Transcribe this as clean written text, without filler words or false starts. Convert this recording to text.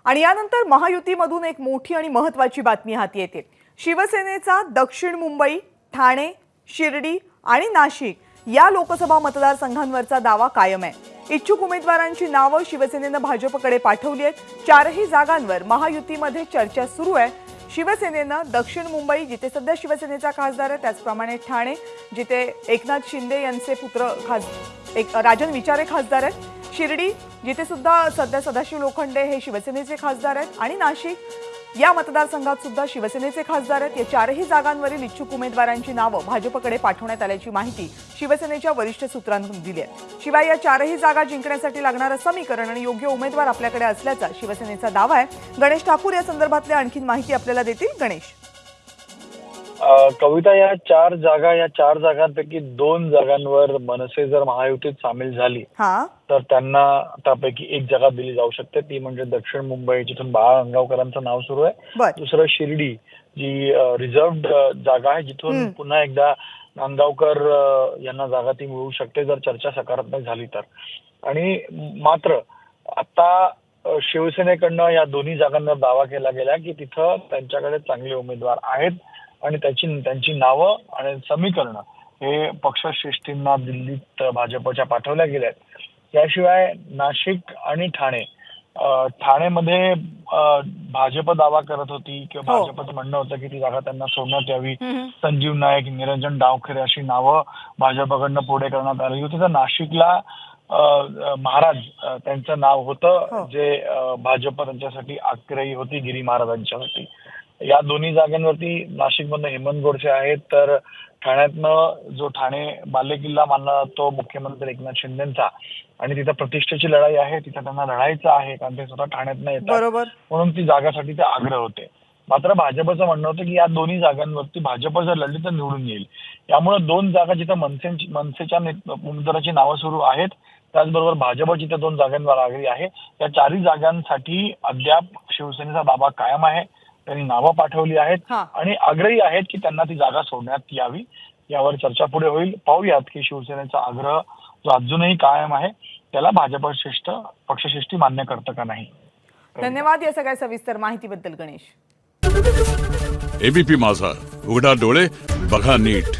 आणि यानंतर महायुतीमधून एक मोठी आणि महत्त्वाची बातमी हाती येते। शिवसेनेचा दक्षिण मुंबई, ठाणे, शिर्डी आणि नाशिक या लोकसभा मतदारसंघांवरचा दावा कायम आहे। इच्छुक उमेदवारांची नावं शिवसेनेने भाजपकडे पाठवली आहेत। चारही जागांवर महायुतीमध्ये चर्चा सुरू आहे। शिवसेनेने दक्षिण मुंबई जिथे सध्या शिवसेनेचा खासदार आहे, त्याचप्रमाणे ठाणे जिथे एकनाथ शिंदे यांचे पुत्र राजन विचारे खासदार आहेत, शिर्डी जिथे सुद्धा सध्या सदाशिव लोखंडे हे शिवसेनेचे खासदार आहेत आणि नाशिक या मतदारसंघात सुद्धा शिवसेनेचे खासदार आहेत। या चारही जागांवरील इच्छुक उमेदवारांची नावं भाजपकडे पाठवण्यात आल्याची माहिती शिवसेनेच्या वरिष्ठ सूत्रांनी दिली आहे। शिवाय या चारही जागा जिंकण्यासाठी लागणारं समीकरण आणि योग्य उमेदवार आपल्याकडे असल्याचा शिवसेनेचा दावा आहे। गणेश ठाकूर या संदर्भातली आणखी माहिती आपल्याला देतील। गणेश, कविता, या चार जागांपैकी 2 जागांवर मनसे जर महायुतीत सामील झाली तर त्यांना त्यापैकी एक जागा दिली जाऊ शकते, ती म्हणजे दक्षिण मुंबई जिथून बाळा अंगावकरांचं नाव सुरू आहे। दुसरं शिर्डी जी रिझर्व्ड जागा आहे, जिथून पुन्हा एकदा अंगावकर यांना जागा ती मिळू शकते जर चर्चा सकारात्मक झाली तर। आणि मात्र आता शिवसेनेकडनं या दोन्ही जागांवर दावा केला गेला की तिथं त्यांच्याकडे चांगले उमेदवार आहेत आणि त्यांची नावं आणि समीकरणं हे पक्षश्रेष्ठींना दिल्लीत भाजपच्या पाठवल्या गेल्या आहेत। याशिवाय नाशिक आणि ठाणेमध्ये भाजप दावा करत होती किंवा भाजपचं म्हणणं होतं की ती जागा त्यांना सोडण्यात यावी। संजीव नाईक, निरंजन डावखरे अशी नावं भाजपकडनं पुढे करण्यात आली होती। तर नाशिकला महाराज त्यांचं नाव होतं, जे भाजप त्यांच्यासाठी आग्रही होती गिरी महाराजांच्यासाठी। या दोन्ही जागांवरती नाशिकमधनं हेमंत गोडसे आहेत, तर ठाण्यातनं जो ठाणे बालेकिल्ला मानला तो मुख्यमंत्री एकनाथ शिंदेचा आणि तिथं प्रतिष्ठेची लढाई आहे, तिथं त्यांना लढायचं आहे कारण ते स्वतः ठाण्यातनं येतात, म्हणून ती जागासाठी ते आग्रह होते। मात्र भाजपचं म्हणणं होतं की या दोन्ही जागांवरती भाजप जर लढली तर निवडून येईल। यामुळे 2 जागा जिथं मनसेच्या उमेदवाराची नावं सुरू आहेत, त्याचबरोबर भाजप जिथे 2 जागांवर आग्रही आहे, या 4 जागांसाठी अद्याप शिवसेनेचा दावा कायम आहे। त्यांनी नावं पाठवली आहेत आणि आग्रही आहेत की त्यांना ती जागा सोडण्यात यावी। यावर चर्चा पुढे होईल। पाहूयात की शिवसेनेचा आग्रह जो अजूनही कायम आहे त्याला भाजप पक्षश्रेष्ठी मान्य करतं का नाही। धन्यवाद या सगळ्या सविस्तर माहितीबद्दल गणेश। एबीपी माझा, उघडा डोळे बघा नीट।